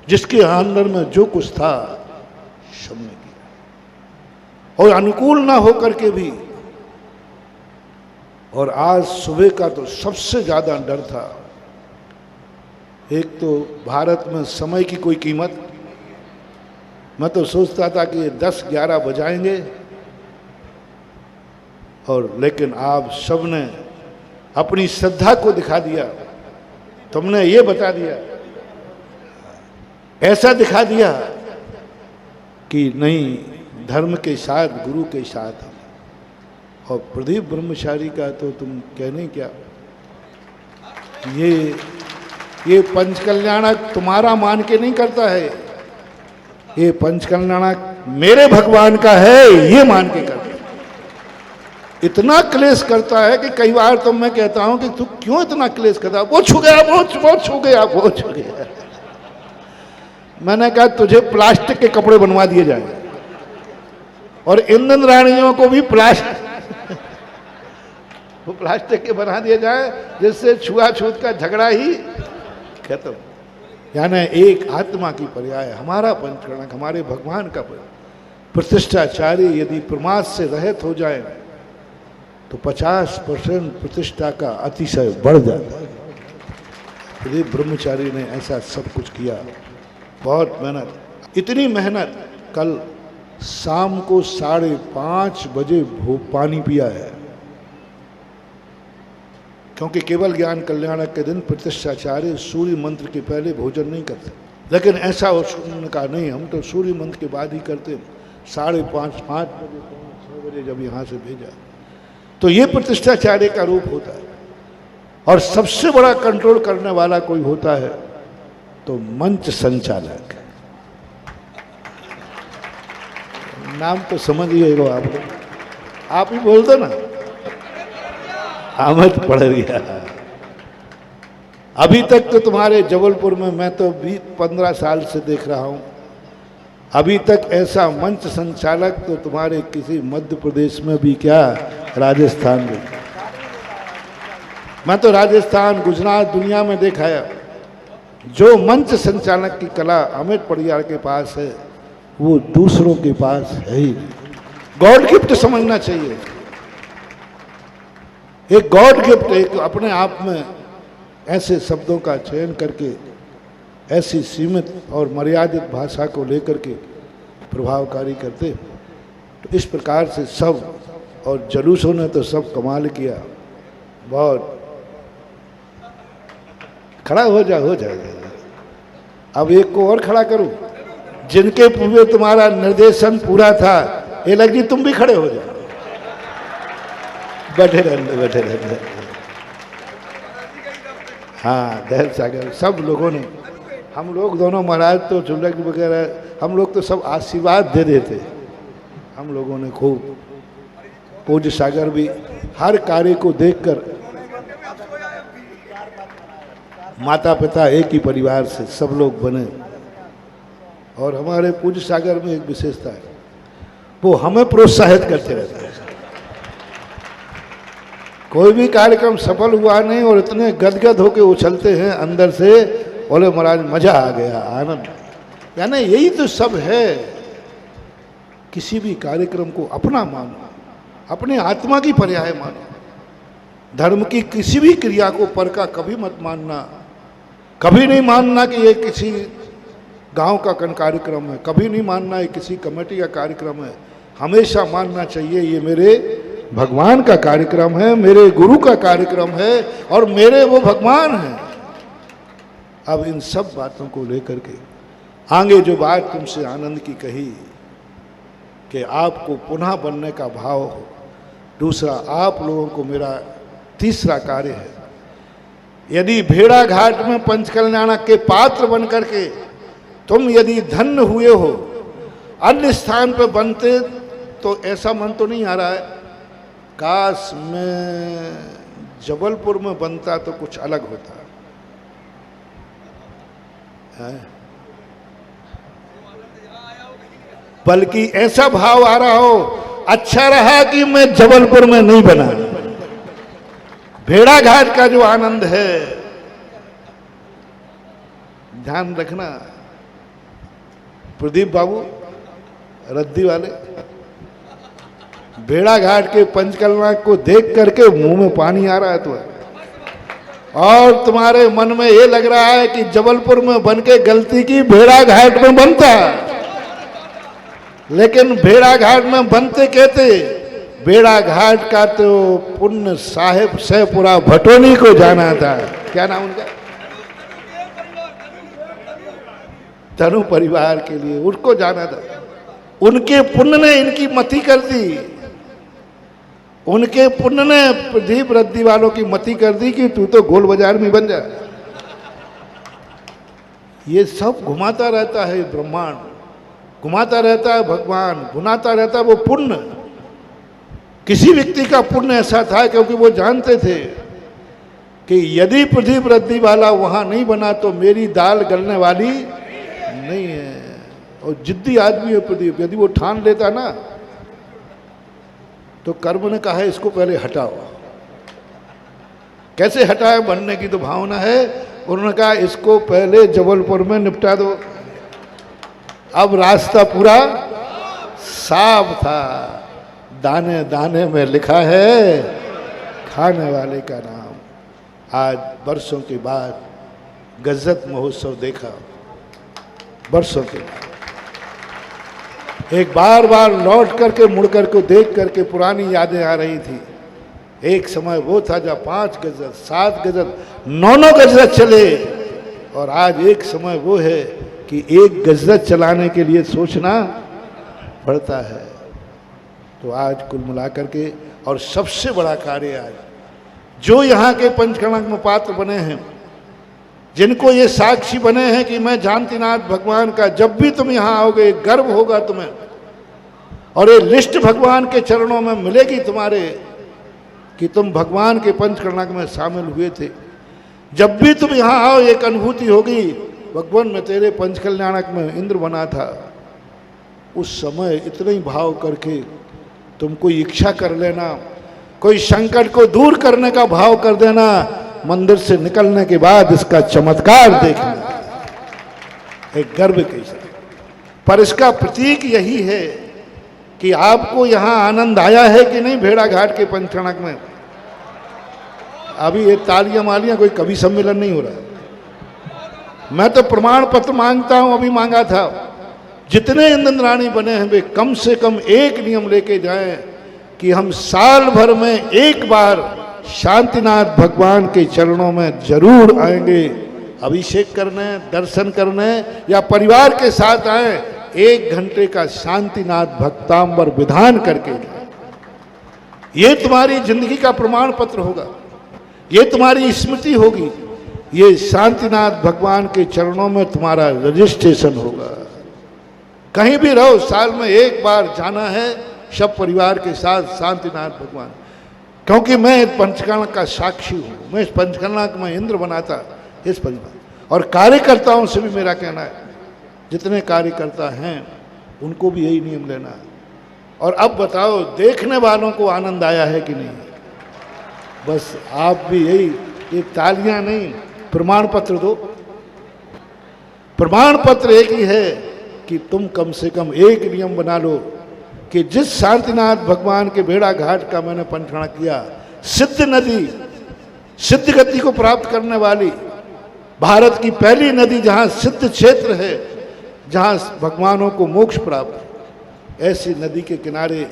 जिसके अंदर में जो कुछ था सबने किया, और अनुकूल ना होकर के भी। और आज सुबह का तो सबसे ज्यादा डर था। एक तो भारत में समय की कोई कीमत, मैं तो सोचता था कि ये 10-11 बजाएंगे, और लेकिन आप सबने अपनी श्रद्धा को दिखा दिया। तुमने ये बता दिया, ऐसा दिखा दिया कि नहीं, धर्म के साथ, गुरु के साथ। और प्रदीप ब्रह्मचारी का तो तुम कहने क्या, ये पंचकल्याणक तुम्हारा मान के नहीं करता है, ये पंचकल्याणक मेरे भगवान का है ये मान के करता है। इतना क्लेश करता है कि कई बार तो मैं कहता हूं कि तू क्यों इतना क्लेश करता है। वो छू गया, वो छू गया। मैंने कहा तुझे प्लास्टिक के कपड़े बनवा दिए जाएंगे, और इंद्र रानियों को भी वो प्लास्टिक के बना दिए जाए, जिससे छुआछूत का झगड़ा ही खत्म। यानी एक आत्मा की पर्याय हमारा पंचकर्णक, हमारे भगवान का प्रतिष्ठाचारी यदि प्रमाद से रहित हो जाए तो 50% प्रतिष्ठा का अतिशय बढ़ जाता है। प्रदीप ब्रह्मचारी ने ऐसा सब कुछ किया, बहुत मेहनत। इतनी मेहनत, कल शाम को 5:30 बजे पानी पिया है, क्योंकि केवल ज्ञान कल्याणक के दिन प्रतिष्ठाचार्य सूर्य मंत्र के पहले भोजन नहीं करते। लेकिन ऐसा उन्होंने कहा नहीं, हम तो सूर्य मंत्र के बाद ही करते। 5:30 5 बजे 6 बजे जब यहाँ से भेजा, तो ये प्रतिष्ठाचार्य का रूप होता है। और सबसे बड़ा कंट्रोल करने वाला कोई होता है तो मंच संचालक। नाम तो समझ ही हो आप लोग, आप ही बोल दो ना। अहमद पढ़रिया। अभी तक तो तुम्हारे जबलपुर में मैं तो 15 साल से देख रहा हूं, अभी तक ऐसा मंच संचालक तो तुम्हारे किसी मध्य प्रदेश में भी क्या राजस्थान में। मैं तो राजस्थान गुजरात दुनिया में देखा है, जो मंच संचालक की कला अमित पढ़ियार के पास है वो दूसरों के पास है ही नहीं। गॉड गिफ्ट समझना चाहिए, एक गॉड गिफ्ट, एक अपने आप में ऐसे शब्दों का चयन करके ऐसी सीमित और मर्यादित भाषा को लेकर के प्रभावकारी करते। तो इस प्रकार से सब, और जुलूसों ने तो सब कमाल किया। बहुत खड़ा हो जाएगा। अब एक को और खड़ा करूं, जिनके पूर्व तुम्हारा निर्देशन पूरा था, ये लग जी तुम भी खड़े हो जाओ। बैठे रहने। हाँ, दहल सागर सब लोगों ने, हम लोग दोनों महाराज तो झुलक वगैरह हम लोग तो सब आशीर्वाद दे रहे थे। हम लोगों ने खूब, पूज्य सागर भी हर कार्य को देखकर, माता पिता एक ही परिवार से सब लोग बने। और हमारे पूज्य सागर में एक विशेषता है, वो हमें प्रोत्साहित करते रहते हैं। कोई भी कार्यक्रम सफल हुआ नहीं और इतने गदगद होके उछलते हैं अंदर से, बोले महाराज मजा आ गया, आनंद। यानी यही तो सब है। किसी भी कार्यक्रम को अपना मानो, अपने आत्मा की पर्याय मानो। धर्म की किसी भी क्रिया को पर का कभी मत मानना। कभी नहीं मानना कि ये किसी गांव का कार्यक्रम है, कभी नहीं मानना ये किसी कमेटी का कार्यक्रम है। हमेशा मानना चाहिए ये मेरे भगवान का कार्यक्रम है, मेरे गुरु का कार्यक्रम है और मेरे वो भगवान हैं। अब इन सब बातों को लेकर के आगे जो बात तुमसे आनंद की कही कि आपको पुनः बनने का भाव हो। दूसरा, आप लोगों को मेरा तीसरा कार्य है, यदि भेड़ा घाट में पंचकल्याण के पात्र बन करके तुम यदि धन्य हुए हो, अन्य स्थान पर बनते तो ऐसा मन तो नहीं आ रहा है, काश मैं जबलपुर में बनता तो कुछ अलग होता है। बल्कि ऐसा भाव आ रहा हो, अच्छा रहा कि मैं जबलपुर में नहीं बना। भेड़ा घाट का जो आनंद है, ध्यान रखना। प्रदीप बाबू रद्दी वाले, भेड़ा घाट के पंचकल्याण को देख करके मुंह में पानी आ रहा है तुम्हें, और तुम्हारे मन में ये लग रहा है कि जबलपुर में बन के गलती की, भेड़ा घाट में बनता। लेकिन भेड़ा घाट में बनते कहते, भेड़ा घाट का तो पुण्य साहेब सहपुरा भटोनी को जाना था। क्या नाम उनका? धनु परिवार के लिए उसको जाना था। उनके पुण्य ने इनकी मति कर दी। उनके पुण्य ने प्रदीप रद्दी वालों की मति कर दी कि तू तो गोल बाजार में बन जा। ये सब घुमाता रहता है ब्रह्मांड, घुमाता रहता है भगवान, घुमाता रहता है वो पुण्य। किसी व्यक्ति का पुण्य ऐसा था क्योंकि वो जानते थे कि यदि प्रदीप रद्दी वाला वहां नहीं बना तो मेरी दाल गलने वाली नहीं है। और जिद्दी आदमी है प्रदीप, यदि वो ठान लेता ना तो कर्म ने कहा है इसको पहले हटाओ। कैसे हटाए, बनने की तो भावना है। उन्होंने कहा इसको पहले जबलपुर में निपटा दो। अब रास्ता पूरा साफ था। दाने दाने में लिखा है खाने वाले का नाम। आज वर्षों के बाद गजत महोत्सव देखा, वर्षों के बाद एक बार बार लौट करके मुड़ करके देख करके पुरानी यादें आ रही थी। एक समय वो था जब 5 गजत 7 गजत 9 गजत चले, और आज एक समय वो है कि 1 गजत चलाने के लिए सोचना पड़ता है। तो आज कुल मिलाकर के, और सबसे बड़ा कार्य आज जो यहाँ के पंचकर्णक में पात्र बने हैं, जिनको ये साक्षी बने हैं कि मैं जानतीनाथ भगवान का, जब भी तुम यहाँ आओगे गर्व होगा तुम्हें। और ये लिस्ट भगवान के चरणों में मिलेगी तुम्हारे कि तुम भगवान के पंचकर्णक में शामिल हुए थे। जब भी तुम यहाँ आओ एक अनुभूति होगी, भगवान मैं तेरे पंचकल्याणक में इंद्र बना था। उस समय इतना ही भाव करके तुम कोई इच्छा कर लेना, कोई संकट को दूर करने का भाव कर देना, मंदिर से निकलने के बाद इसका चमत्कार देखना, एक गर्व कैसा। पर इसका प्रतीक यही है कि आपको यहां आनंद आया है कि नहीं भेड़ा घाट के पंचकर्णक में। अभी ये तालियां मालियां कोई कवि सम्मेलन नहीं हो रहा। मैं तो प्रमाण पत्र मांगता हूं, अभी मांगा था। जितने इंद्राणी बने हैं वे कम से कम एक नियम लेके जाएं कि हम साल भर में एक बार शांतिनाथ भगवान के चरणों में जरूर आएंगे, अभिषेक करने, दर्शन करने, या परिवार के साथ आए, 1 घंटे का शांतिनाथ भक्तांबर विधान करके। ये तुम्हारी जिंदगी का प्रमाण पत्र होगा, ये तुम्हारी स्मृति होगी, ये शांतिनाथ भगवान के चरणों में तुम्हारा रजिस्ट्रेशन होगा। कहीं भी रहो, साल में एक बार जाना है सब परिवार के साथ शांतिनाथ भगवान। क्योंकि मैं इस पंचकर्णक का साक्षी हूँ, मैं इस पंचकर्णक में इंद्र बनाता इस परिवार। और कार्यकर्ताओं से भी मेरा कहना है, जितने कार्यकर्ता हैं उनको भी यही नियम लेना है। और अब बताओ देखने वालों को आनंद आया है कि नहीं? बस आप भी यही, ये तालियां नहीं, प्रमाण पत्र दो। प्रमाण पत्र एक ही है कि तुम कम से कम एक नियम बना लो कि जिस शांतिनाथ भगवान के भेड़ा घाट का मैंने पंचकर्णक किया, सिद्ध नदी, सिद्ध गति को प्राप्त करने वाली, भारत की पहली नदी जहां सिद्ध क्षेत्र है, जहां भगवानों को मोक्ष प्राप्त है, ऐसी नदी के किनारे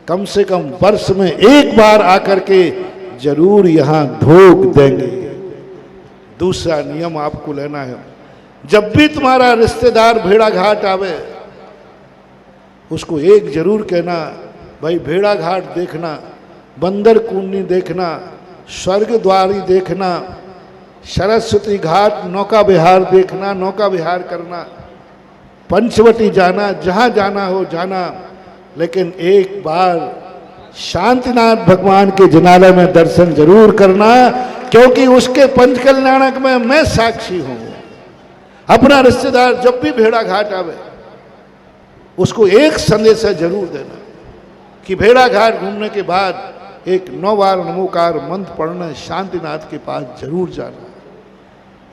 कम से कम वर्ष में एक बार आकर के जरूर यहां ढोक देंगे। दूसरा नियम आपको लेना है, जब भी तुम्हारा रिश्तेदार भेड़ा घाट आवे, उसको एक जरूर कहना, भाई भेड़ा घाट देखना, बंदर कुंडी देखना, स्वर्ग द्वारी देखना, सरस्वती घाट नौका विहार देखना, नौका विहार करना, पंचवटी जाना, जहाँ जाना हो जाना, लेकिन एक बार शांतिनाथ भगवान के जिनालय में दर्शन जरूर करना, क्योंकि उसके पंचकल्याणक में मैं साक्षी हूँ। अपना रिश्तेदार जब भी भेड़ा घाट आवे, उसको एक संदेश जरूर देना कि भेड़ा घाट घूमने के बाद एक 9 बार नमोकार मंत्र पढ़ना, शांतिनाथ के पास जरूर जाना।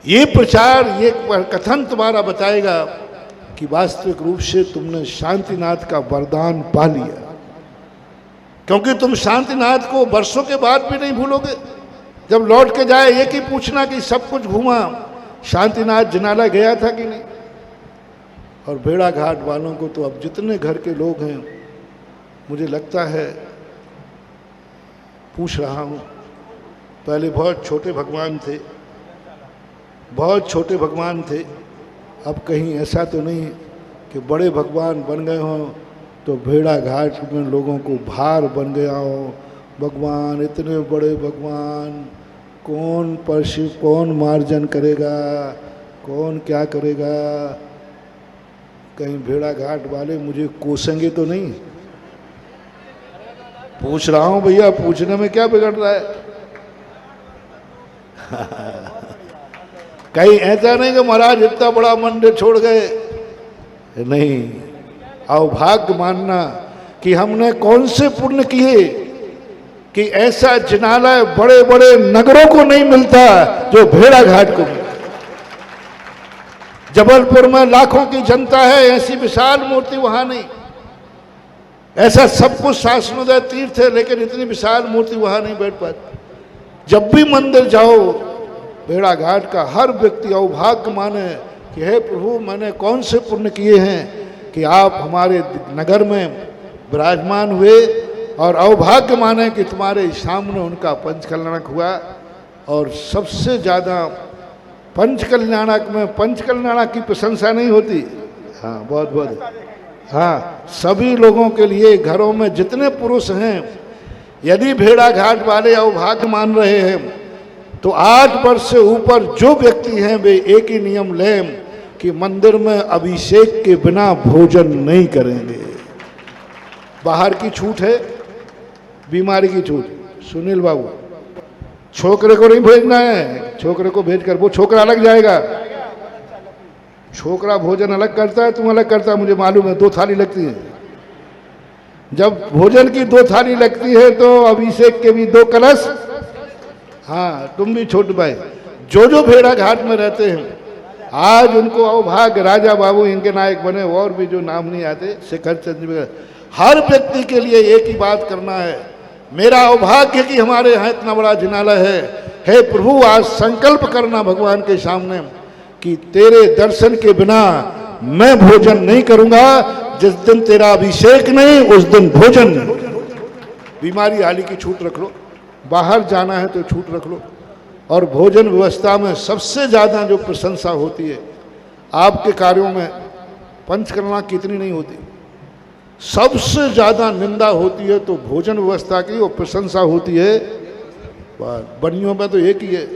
ये प्रचार, ये कथन तुम्हारा बताएगा कि वास्तविक रूप से तुमने शांतिनाथ का वरदान पा लिया। क्योंकि तुम शांतिनाथ को वर्षों के बाद भी नहीं भूलोगे। जब लौट के जाए एक ही पूछना कि सब कुछ घूमा, शांतिनाथ जिनालय गया था कि नहीं। और भेड़ा घाट वालों को तो अब जितने घर के लोग हैं, मुझे लगता है, पूछ रहा हूँ, पहले बहुत छोटे भगवान थे, बहुत छोटे भगवान थे, अब कहीं ऐसा तो नहीं कि बड़े भगवान बन गए हों तो भेड़ा घाट में लोगों को भार बन गया हो। भगवान, इतने बड़े भगवान, कौन परशिव, कौन मार्जन करेगा, कौन क्या करेगा? कहीं भेड़ा घाट वाले मुझे कोसेंगे तो नहीं? पूछ रहा हूं भैया, पूछने में क्या बिगड़ रहा है? कहीं ऐसा नहीं कि महाराज इतना बड़ा मंदिर छोड़ गए, नहीं। अभाग्य मानना कि हमने कौन से पुण्य किए कि ऐसा जिनालय बड़े बड़े नगरों को नहीं मिलता जो भेड़ा घाट को मिलता। जबलपुर में लाखों की जनता है, ऐसी विशाल मूर्ति वहां नहीं। ऐसा सब कुछ शासनोदय तीर्थ है, लेकिन इतनी विशाल मूर्ति वहां नहीं बैठ पाती। जब भी मंदिर जाओ, भेड़ा घाट का हर व्यक्ति अभाग्य माने कि हे प्रभु, मैंने कौन से पुण्य किए हैं कि आप हमारे नगर में विराजमान हुए, और अभाग्य माने कि तुम्हारे सामने उनका पंचकल्याणक हुआ। और सबसे ज़्यादा पंचकल्याणक में, पंचकल्याणक की प्रशंसा नहीं होती, हाँ बहुत बहुत, हाँ सभी लोगों के लिए, घरों में जितने पुरुष हैं, यदि भेड़ा घाट वाले अभाग्य मान रहे हैं तो 8 वर्ष से ऊपर जो व्यक्ति हैं वे एक ही नियम लें कि मंदिर में अभिषेक के बिना भोजन नहीं करेंगे। बाहर की छूट है, बीमारी की छूट। सुनील बाबू, छोकरे को नहीं भेजना है, छोकरे को भेजकर वो छोकरा अलग जाएगा। छोकरा भोजन अलग करता है, तुम अलग करता है, मुझे मालूम है। 2 थाली लगती है। जब भोजन की 2 थाली लगती है तो अभिषेक के भी 2 कलश। हाँ, तुम भी छोटे भाई जो जो भेड़ा घाट में रहते हैं, आज उनको अवभाग्य राजा बाबू इनके नायक बने, और भी जो नाम नहीं आते, शेखर चंद्र, हर व्यक्ति के लिए एक ही बात करना है, मेरा अवभाग्य कि हमारे यहाँ इतना बड़ा जिनालय है। हे प्रभु, आज संकल्प करना भगवान के सामने कि तेरे दर्शन के बिना मैं भोजन नहीं करूंगा। जिस दिन तेरा अभिषेक नहीं, उस दिन भोजन नहीं। बीमारी आली की छूट रख लो, बाहर जाना है तो छूट रख लो। और भोजन व्यवस्था में सबसे ज़्यादा जो प्रशंसा होती है आपके कार्यों में, पंचकर्मा कितनी नहीं होती, सबसे ज़्यादा निंदा होती है तो भोजन व्यवस्था की, और प्रशंसा होती है बनियों में तो एक ही है।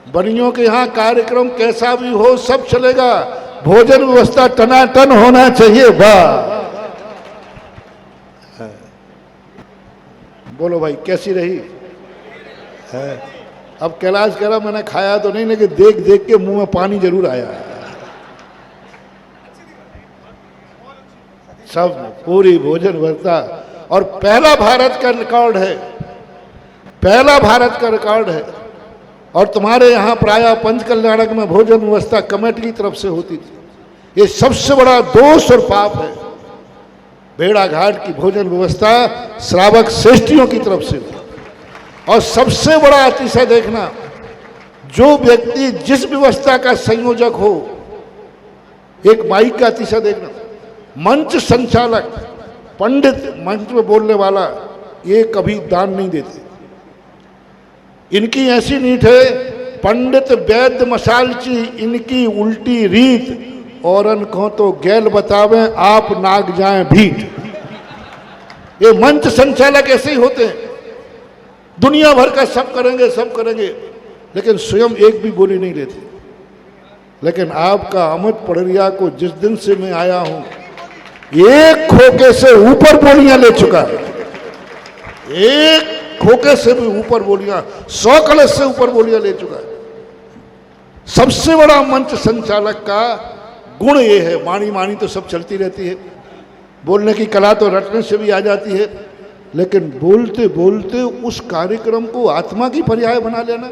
बनियों के यहाँ कार्यक्रम कैसा भी हो सब चलेगा, भोजन व्यवस्था टनाटन होना चाहिए। वाह, बोलो भाई कैसी रही है? अब कैलाश कह रहा मैंने खाया तो नहीं, लेकिन देख देख के मुंह में पानी जरूर आया। सब पूरी भोजन व्यवस्था, और पहला भारत का रिकॉर्ड है, पहला भारत का रिकॉर्ड है। और तुम्हारे यहाँ प्रायः पंचकल्याणक में भोजन व्यवस्था कमेटी की तरफ से होती थी। ये सबसे बड़ा दोष और पाप है। भेड़ा घाट की भोजन व्यवस्था श्रावक श्रेष्ठियों की तरफ से। और सबसे बड़ा अतिशय देखना, जो व्यक्ति जिस व्यवस्था का संयोजक हो, एक माइक का अतिशय देखना, मंच संचालक, पंडित, मंच में बोलने वाला, ये कभी दान नहीं देते। इनकी ऐसी नीत है, पंडित वैद्य मसालची इनकी उल्टी रीत, औरन को तो गैल बतावे आप नाग जाए भीट। ये मंच संचालक ऐसे ही होते हैं, दुनिया भर का सब करेंगे सब करेंगे, लेकिन स्वयं एक भी बोली नहीं लेते। लेकिन आपका अमित पड़रिया को जिस दिन से मैं आया हूं, एक खोके से ऊपर बोलियां ले चुका है, एक खोके से भी ऊपर बोलियां, 100 कलश से ऊपर बोलियां ले चुका है। सबसे बड़ा मंच संचालक का गुण ये है, वाणी वाणी तो सब चलती रहती है, बोलने की कला तो रटने से भी आ जाती है, लेकिन बोलते बोलते उस कार्यक्रम को आत्मा की पर्याय बना लेना,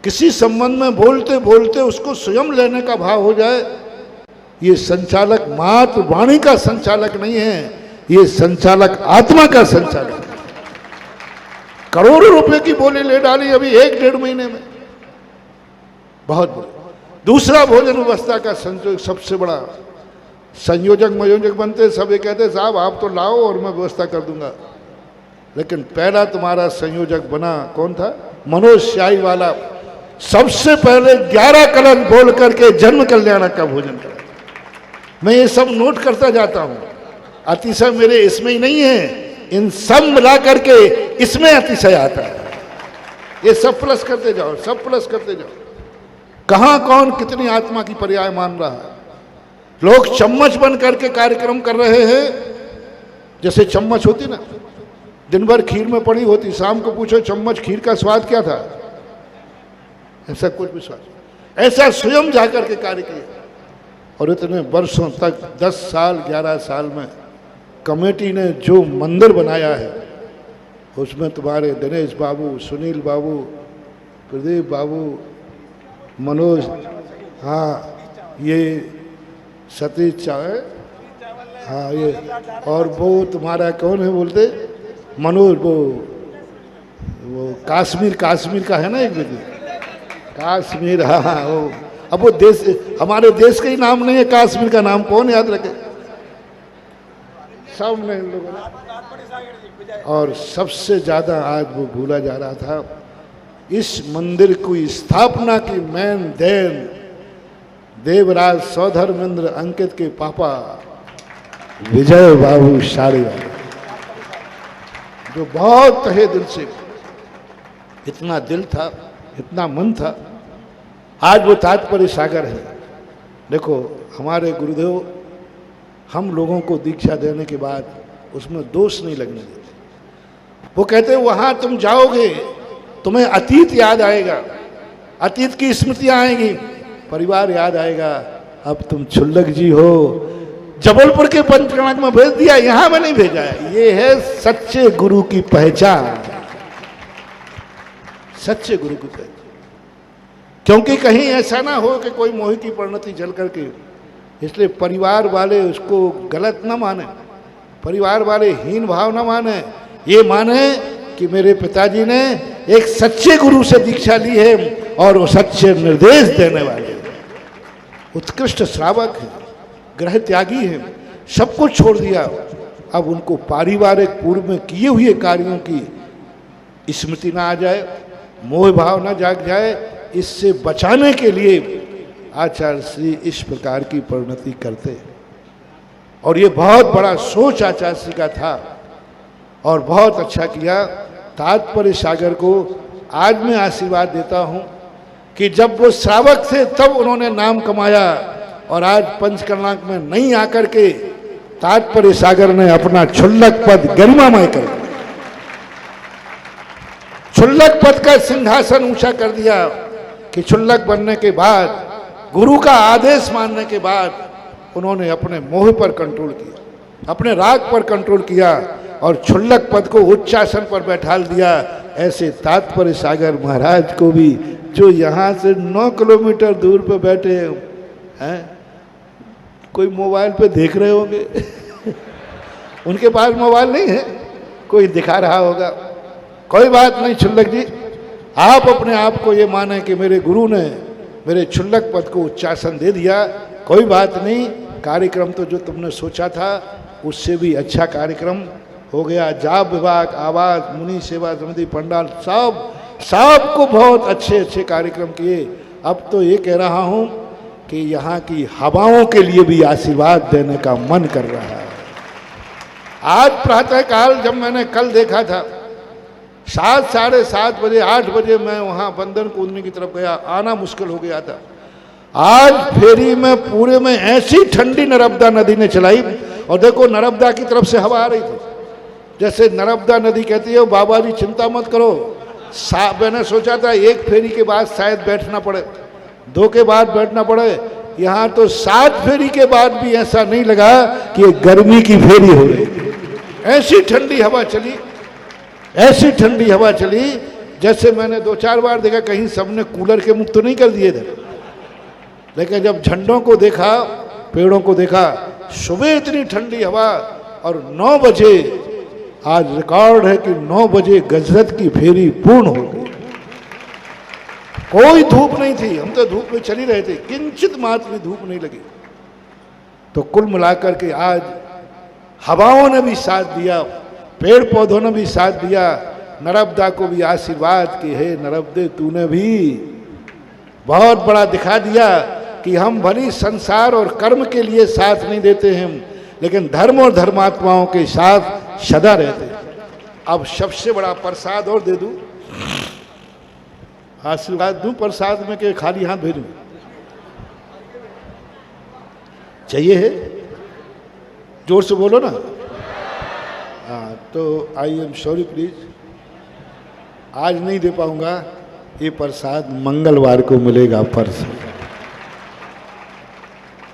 किसी संबंध में बोलते बोलते उसको स्वयं लेने का भाव हो जाए, ये संचालक मात्र वाणी का संचालक नहीं है, ये संचालक आत्मा का संचालक है। करोड़ों रुपए की बोली ले डाली अभी 1-1.5 महीने में, बहुत बड़ी। दूसरा, भोजन व्यवस्था का संयोजक, सबसे बड़ा संयोजक मयोजक बनते, सब ये कहते साहब आप तो लाओ और मैं व्यवस्था कर दूंगा। लेकिन पहला तुम्हारा संयोजक बना कौन था? मनोज श्याई वाला। सबसे पहले 11 कलश बोल करके जन्म कल्याणक का भोजन करा। मैं ये सब नोट करता जाता हूं, अतिशय मेरे इसमें ही नहीं है, इन सब मिला करके इसमें अतिशय आता है। ये सब प्लस करते जाओ, सब प्लस करते जाओ। कहां कौन कितनी आत्मा की पर्याय मान रहा है। लोग चम्मच बन करके कार्यक्रम कर रहे हैं, जैसे चम्मच होती ना, दिन भर खीर में पड़ी होती, शाम को पूछो चम्मच खीर का स्वाद क्या था, ऐसा कुछ भी स्वाद। ऐसा स्वयं जाकर के कार्य किया, और इतने वर्षों तक 10 साल 11 साल में कमेटी ने जो मंदिर बनाया है, उसमें तुम्हारे दिनेश बाबू, सुनील बाबू, प्रदीप बाबू, मनोज, हाँ ये सतीश चावल, हाँ ये, और वो तुम्हारा कौन है बोलते, मनोज, वो काश्मीर का है ना एक व्यक्ति, काश्मीर, हाँ वो। अब वो देश, हमारे देश का ही नाम नहीं है, काश्मीर का नाम कौन याद रखे, सब ने लोगों ने। और सबसे ज़्यादा आज वो भूला जा रहा था, इस मंदिर की स्थापना की मेन देन देवराज सौधर्मेंद्र अंकित के पापा विजय बाबू शाड़ी वाले, जो बहुत तहे दिल से, इतना दिल था, इतना मन था, आज वो तात्पर्य सागर है। देखो हमारे गुरुदेव हम लोगों को दीक्षा देने के बाद उसमें दोष नहीं लगने देते। वो कहते हैं वहाँ तुम जाओगे, तुम्हें अतीत याद आएगा, अतीत की स्मृतियाँ आएंगी, परिवार याद आएगा। अब तुम क्षुल्लक जी हो, जबलपुर के पंचकर्णक में भेज दिया, यहाँ में नहीं भेजा है। ये है सच्चे गुरु की पहचान, सच्चे गुरु की पहचान। क्योंकि कहीं ऐसा ना हो कि कोई मोह की परिणति जल करके, इसलिए परिवार वाले उसको गलत ना माने, परिवार वाले हीन भाव ना माने, ये माने कि मेरे पिताजी ने एक सच्चे गुरु से दीक्षा ली है और वो सच्चे निर्देश देने वाले उत्कृष्ट श्रावक है, ग्रह त्यागी है, सब कुछ छोड़ दिया। अब उनको पारिवारिक पूर्व में किए हुए कार्यों की स्मृति ना आ जाए, मोह भाव ना जाग जाए, इससे बचाने के लिए आचार्य श्री इस प्रकार की परिणति करते। और ये बहुत बड़ा सोच आचार्य श्री का था और बहुत अच्छा किया। तात्पर्य सागर को आज मैं आशीर्वाद देता हूँ कि जब वो श्रावक थे तब उन्होंने नाम कमाया और आज पंचकर्णक में नहीं आकर के तात्पर्य सागर ने अपना क्षुल्लक पद गरिमामय कर दिया, क्षुल्लक पद का सिंहासन ऊंचा कर दिया कि क्षुल्लक बनने के बाद, गुरु का आदेश मानने के बाद उन्होंने अपने मोह पर कंट्रोल किया, अपने राग पर कंट्रोल किया और क्षुल्लक पद को उच्चासन पर बैठाल दिया। ऐसे तात्पर्य सागर महाराज को भी, जो यहाँ से 9 किलोमीटर दूर पे बैठे हैं, कोई मोबाइल पे देख रहे होंगे उनके पास मोबाइल नहीं है, कोई दिखा रहा होगा, कोई बात नहीं। क्षुल्लक जी, आप अपने आप को ये माने कि मेरे गुरु ने मेरे क्षुल्लक पद को उच्चासन दे दिया, कोई बात नहीं, कार्यक्रम तो जो तुमने सोचा था उससे भी अच्छा कार्यक्रम हो गया। जाप विभाग, आवाज, मुनि सेवा समिति, पंडाल, सब को बहुत अच्छे अच्छे कार्यक्रम किए। अब तो ये कह रहा हूँ कि यहाँ की हवाओं के लिए भी आशीर्वाद देने का मन कर रहा है। आज प्रातःकाल जब मैंने कल देखा था 7, साढ़े 7 बजे, 8 बजे मैं वहाँ बंदर कूदने की तरफ गया, आना मुश्किल हो गया था। आज फेरी में पूरे में ऐसी ठंडी नर्मदा नदी ने चलाई और देखो नर्मदा की तरफ से हवा आ रही थी, जैसे नर्मदा नदी कहती है बाबा जी चिंता मत करो। मैंने सोचा था 1 फेरी के बाद शायद बैठना पड़े, 2 के बाद बैठना पड़े, यहाँ तो 7 फेरी के बाद भी ऐसा नहीं लगा कि ये गर्मी की फेरी हो रही। ऐसी ठंडी हवा चली, ऐसी ठंडी हवा चली, जैसे मैंने 2-4 बार देखा कहीं सबने कूलर के मुख तो नहीं कर दिए थे, लेकिन जब झंडों को देखा, पेड़ों को देखा, सुबह इतनी ठंडी हवा और 9 बजे, आज रिकॉर्ड है कि 9 बजे गजरत की फेरी पूर्ण हो गई। कोई धूप नहीं थी, हम तो धूप में चली रहे थे, किंचित मात्र भी धूप नहीं लगी। तो कुल मिलाकर के आज हवाओं ने भी साथ दिया, पेड़ पौधों ने भी साथ दिया, नर्मदा को भी आशीर्वाद कि हे नर्मदे तूने भी बहुत बड़ा दिखा दिया कि हम भली संसार और कर्म के लिए साथ नहीं देते हैं, लेकिन धर्म और धर्मात्माओं के साथ सदा रहते हैं। अब सबसे बड़ा प्रसाद और दे दूं, आशीर्वाद दूं प्रसाद में के खाली हाथ भेजूं? चाहिए है? जोर से बोलो ना। हाँ, तो आई एम सॉरी प्लीज, आज नहीं दे पाऊंगा, ये प्रसाद मंगलवार को मिलेगा। परसों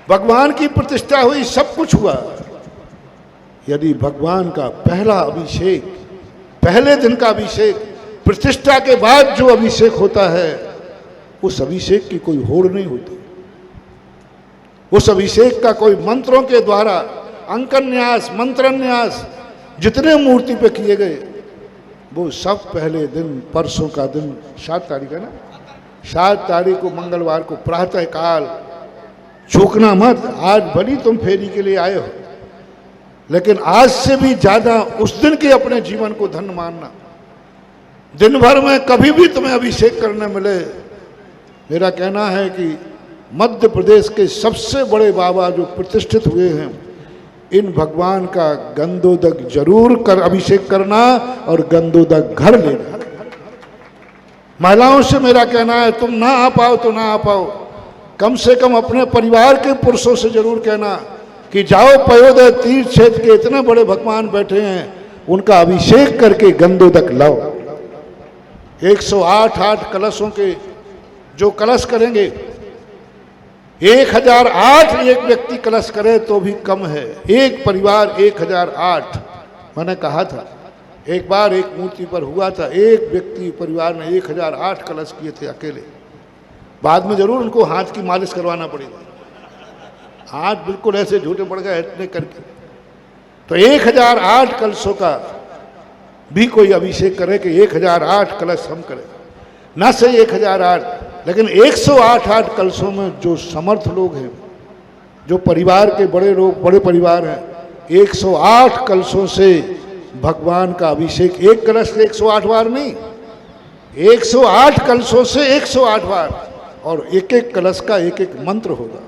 भगवान की प्रतिष्ठा हुई, सब कुछ हुआ। यदि भगवान का पहला अभिषेक, पहले दिन का अभिषेक, प्रतिष्ठा के बाद जो अभिषेक होता है, उस अभिषेक की कोई होड़ नहीं होती। उस अभिषेक का कोई मंत्रों के द्वारा अंकन्यास, मंत्रन्यास जितने मूर्ति पे किए गए, वो सब पहले दिन, परसों का दिन 7 तारीख है ना, 7 तारीख को मंगलवार को प्रातः काल, चूकना मत। आज भली तुम फेरी के लिए आए हो, लेकिन आज से भी ज्यादा उस दिन के अपने जीवन को धन्य मानना। दिन भर में कभी भी तुम्हें अभिषेक करने मिले, मेरा कहना है कि मध्य प्रदेश के सबसे बड़े बाबा जो प्रतिष्ठित हुए हैं, इन भगवान का गंधोदक जरूर कर अभिषेक करना और गंधोदक घर लेना। महिलाओं से मेरा कहना है, तुम ना आ पाओ तो ना आ पाओ, कम से कम अपने परिवार के पुरुषों से जरूर कहना कि जाओ पयोदय तीर्थ क्षेत्र के इतने बड़े भगवान बैठे हैं, उनका अभिषेक करके गंधोदक लाओ। 108 कलशों के जो कलश करेंगे, 1008 एक व्यक्ति कलश करे तो भी कम है। एक परिवार 1008। मैंने कहा था एक बार एक मूर्ति पर हुआ था, एक व्यक्ति परिवार ने 1008 कलश किए थे अकेले। बाद में जरूर उनको हाथ की मालिश करवाना पड़ेगा, हाथ बिल्कुल ऐसे झूठे पड़ गए इतने करके। तो 1008 कलशों का भी कोई अभिषेक करे कि 1008 कलश हम करें, न से 1008, लेकिन 108 कलशों में जो समर्थ लोग हैं, जो परिवार के बड़े लोग, बड़े परिवार हैं, 108 कलशों से भगवान का अभिषेक। एक कलश से 108 बार नहीं, 108 कलशों से 108 बार, और एक एक कलश का एक एक मंत्र होगा।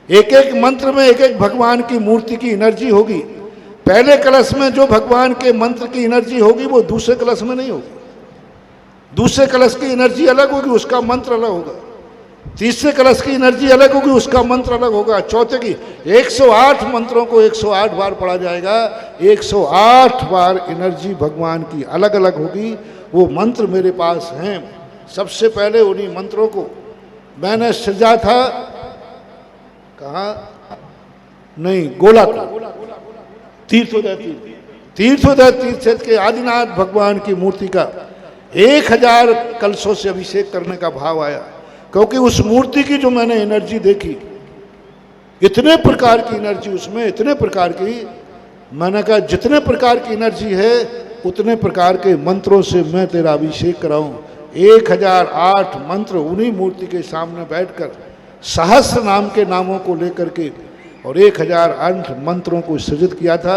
एक एक मंत्र में एक एक भगवान की मूर्ति की एनर्जी होगी। पहले कलश में जो भगवान के मंत्र की एनर्जी होगी वो दूसरे कलश में नहीं होगी। दूसरे कलश की एनर्जी अलग होगी, उसका मंत्र अलग होगा। तीसरे कलश की एनर्जी अलग होगी, उसका मंत्र अलग होगा। चौथे की 108 मंत्रों को 108 बार पढ़ा जाएगा। 108 बार एनर्जी भगवान की अलग अलग होगी। वो मंत्र मेरे पास हैं। सबसे पहले उन्हीं मंत्रों को मैंने सृजा था, कहाँ नहीं, गोला को, तीर्थोदय तीर्थ क्षेत्र के आदिनाथ भगवान की मूर्ति का 1000 कलशों से अभिषेक करने का भाव आया, क्योंकि उस मूर्ति की जो मैंने एनर्जी देखी, इतने प्रकार की एनर्जी उसमें, इतने प्रकार की, मैंने कहा जितने प्रकार की एनर्जी है उतने प्रकार के मंत्रों से मैं तेरा अभिषेक कराऊं। 1008 मंत्र उन्हीं मूर्ति के सामने बैठकर सहस्र नाम के नामों को लेकर के और 1008 मंत्रों को सृजित किया था।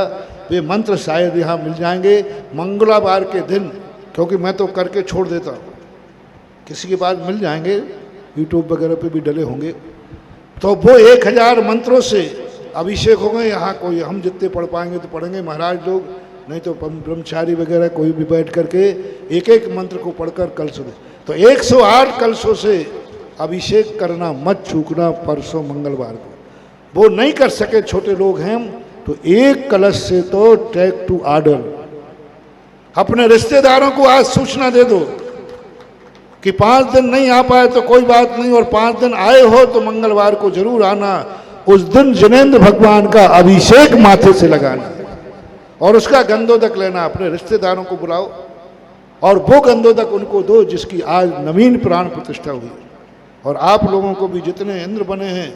वे मंत्र शायद यहाँ मिल जाएंगे मंगलवार के दिन, क्योंकि मैं तो करके छोड़ देता हूँ, किसी के पास मिल जाएंगे, यूट्यूब वगैरह पे भी डले होंगे। तो वो 1000 मंत्रों से अभिषेक हो गए। यहाँ कोई हम जितने पढ़ पाएंगे तो पढ़ेंगे महाराज लोग, नहीं तो ब्रह्मचारी वगैरह कोई भी बैठ करके एक एक मंत्र को पढ़कर कलश दे। तो 108 कलशों से अभिषेक करना मत चूकना परसों मंगलवार को। वो नहीं कर सके छोटे लोग हैं तो एक कलश से तो टेक टू ऑर्डर, अपने रिश्तेदारों को आज सूचना दे दो कि 5 दिन नहीं आ पाए तो कोई बात नहीं, और 5 दिन आए हो तो मंगलवार को जरूर आना। उस दिन जिनेंद्र भगवान का अभिषेक माथे से लगाना और उसका गंधोदक लेना। अपने रिश्तेदारों को बुलाओ और वो गंधोदक उनको दो जिसकी आज नवीन प्राण प्रतिष्ठा हुई। और आप लोगों को भी जितने इंद्र बने हैं,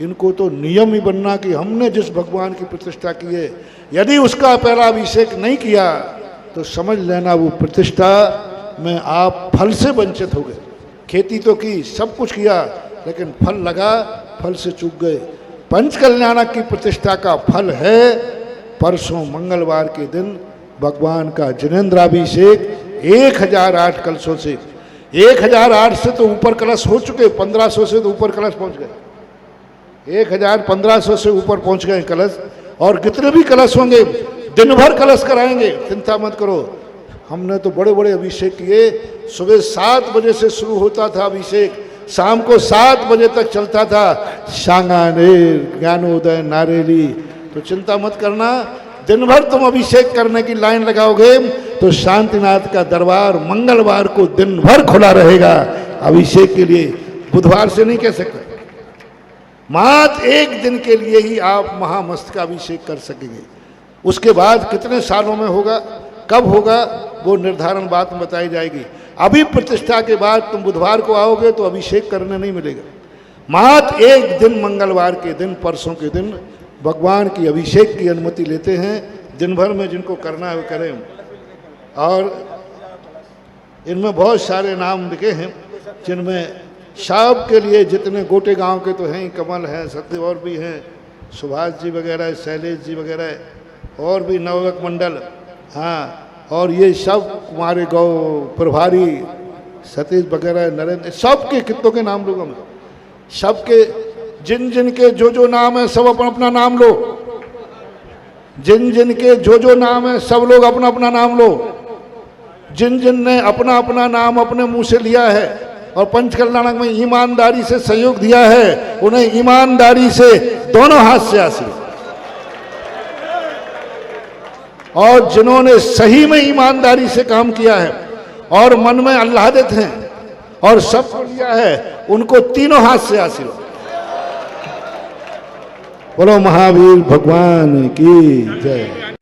इनको तो नियम ही बनना कि हमने जिस भगवान की प्रतिष्ठा की है, यदि उसका पहला अभिषेक नहीं किया तो समझ लेना वो प्रतिष्ठा में आप फल से वंचित हो गए। खेती तो की, सब कुछ किया, लेकिन फल लगा, फल से चूक गए। पंचकल्याणक की प्रतिष्ठा का फल है परसों मंगलवार के दिन भगवान का जिनेंद्राभिषेक 1008 कलशों से। 1008 से तो ऊपर कलश हो चुके, 1500 से तो ऊपर कलश पहुंच गए। 1500 से ऊपर पहुंच गए कलश, और कितने भी कलश होंगे दिन भर कलश कराएंगे, चिंता मत करो। हमने तो बड़े बड़े अभिषेक किए। सुबह 7 बजे से शुरू होता था अभिषेक, शाम को 7 बजे तक चलता था। सांगानेर, ज्ञानोदय, नारेली। तो चिंता मत करना, दिन भर तुम अभिषेक करने की लाइन लगाओगे तो शांतिनाथ का दरबार मंगलवार को दिन भर खुला रहेगा अभिषेक के लिए। बुधवार से नहीं कह सकते, मात्र एक दिन के लिए ही आप महामस्तकाभिषेक कर सकेंगे। उसके बाद कितने सालों में होगा, कब होगा, वो निर्धारण बात में बताई जाएगी। अभी प्रतिष्ठा के बाद तुम बुधवार को आओगे तो अभिषेक करने नहीं मिलेगा। मात्र एक दिन मंगलवार के दिन, परसों के दिन भगवान की अभिषेक की अनुमति लेते हैं। दिन भर में जिनको करना है वो करें। और इनमें बहुत सारे नाम लिखे हैं, जिनमें सब के लिए जितने गोटे गांव के तो हैं, कमल हैं, सत्य और भी हैं, सुभाष जी वगैरह, शैलेश जी वगैरह, और भी नवक मंडल, हाँ, और ये सब कुमारे गौ प्रभारी सतीश वगैरह, नरेंद्र, सबके कितनों के नाम लूँगा मैं। सबके जिन जिन के जो जो नाम है सब अपना अपना नाम लो। जिन जिन के जो जो नाम है सब लोग अपना अपना नाम लो। जिन जिन ने अपना अपना नाम अपने मुंह से लिया है और पंचकल्याणक में ईमानदारी से सहयोग दिया है, उन्हें ईमानदारी से दोनों हाथ से आशीर्वाद। और जिन्होंने सही में ईमानदारी से काम किया है और मन में आह्लादित हैं और सबको लिया है, उनको तीनों हाथ से आशीर्वाद। बोलो महावीर भगवान की जय।